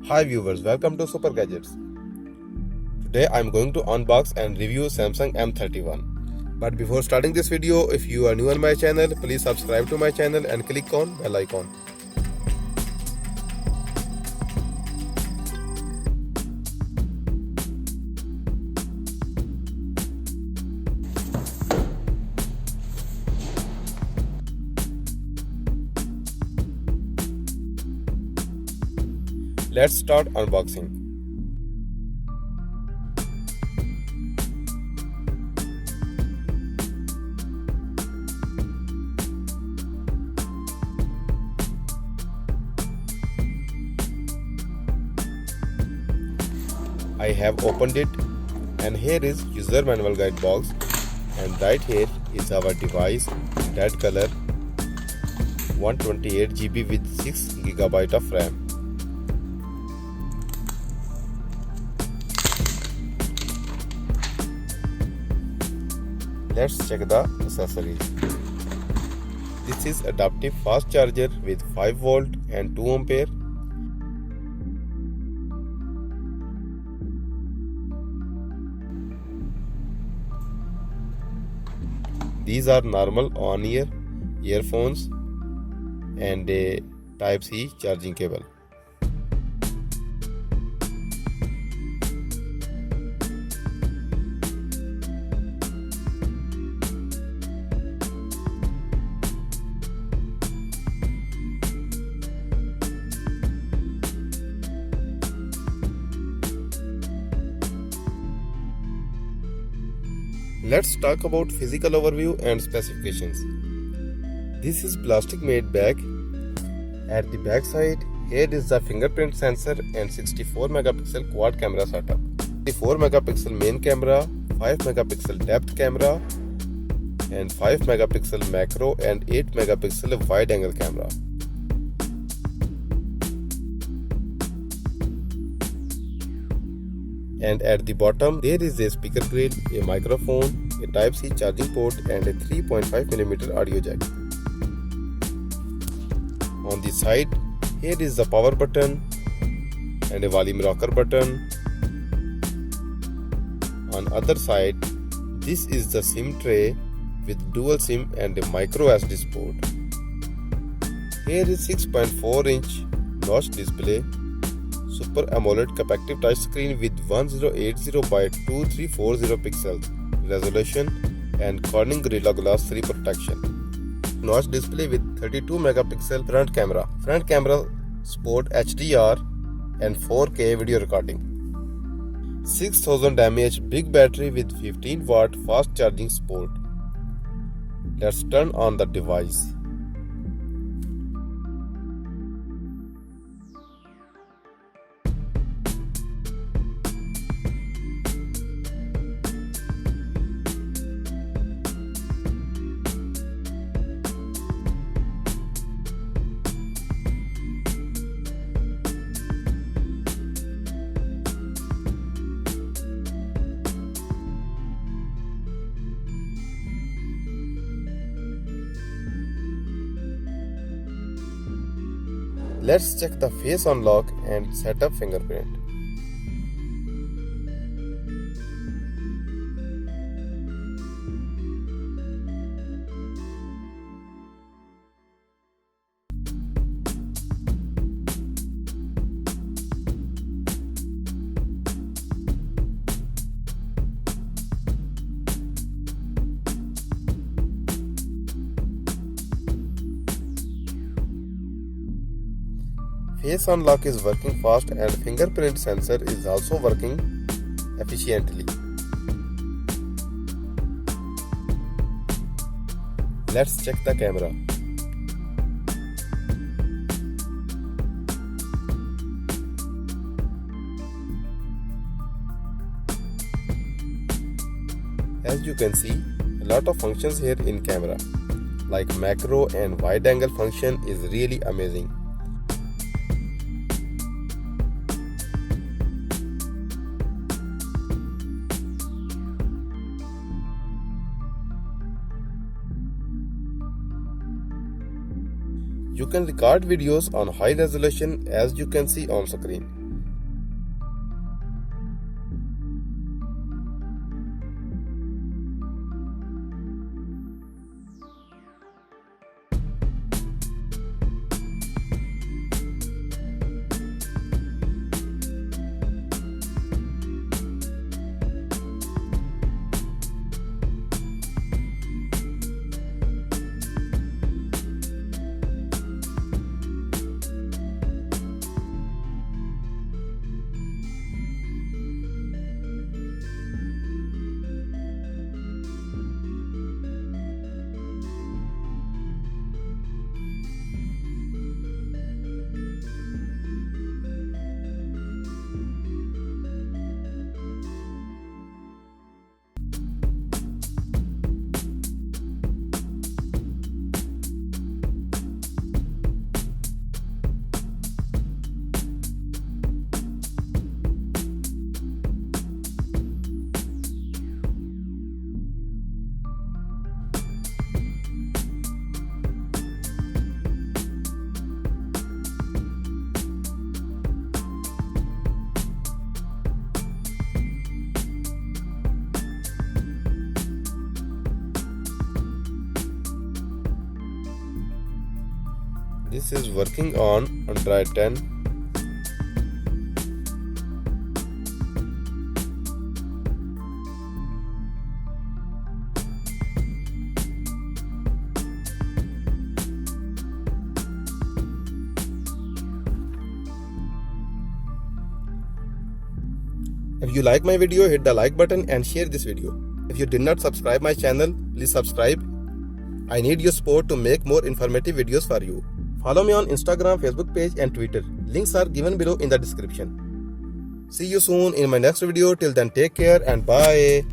Hi viewers, welcome to Super Gadgets. Today I am going to unbox and review Samsung M31. But before starting this video, if you are new on my channel, please subscribe to my channel and click on bell icon. Let's start unboxing. I have opened it, and here is user manual guide box, and right here is our device, red color, 128 GB with 6 GB of RAM. Let's check the accessories. This is adaptive fast charger with 5 volt and 2 ampere. These are normal on-ear earphones and a Type-C charging cable. Let's talk about physical overview and specifications. This is plastic made bag. At the back side, here is the fingerprint sensor and 64 megapixel quad camera setup. The 4 megapixel main camera, 5 megapixel depth camera, and 5 megapixel macro and 8 megapixel wide angle camera. And at the bottom there is a speaker grill, a microphone, a Type-C charging port and a 3.5mm audio jack. On the side, here is the power button and a volume rocker button. On other side, this is the SIM tray with dual SIM and a micro SD port. Here is 6.4-inch notch display, Super AMOLED capacitive touchscreen with 1080 by 2340 pixels resolution and Corning Gorilla Glass 3 protection. Notch display with 32 megapixel front camera. Front camera support HDR and 4K video recording. 6000 mAh big battery with 15 watt fast charging support. Let's turn on the device. Let's check the face unlock and set up fingerprint. Face unlock is working fast and fingerprint sensor is also working efficiently. Let's check the camera. As you can see, a lot of functions here in camera, like macro and wide angle function is really amazing. You can record videos on high resolution as you can see on screen. This is working on Android 10. If you like my video, hit the like button and share this video. If you did not subscribe my channel, please subscribe. I need your support to make more informative videos for you. Follow me on Instagram, Facebook page and Twitter. Links are given below in the description. See you soon in my next video. Till then, take care and bye.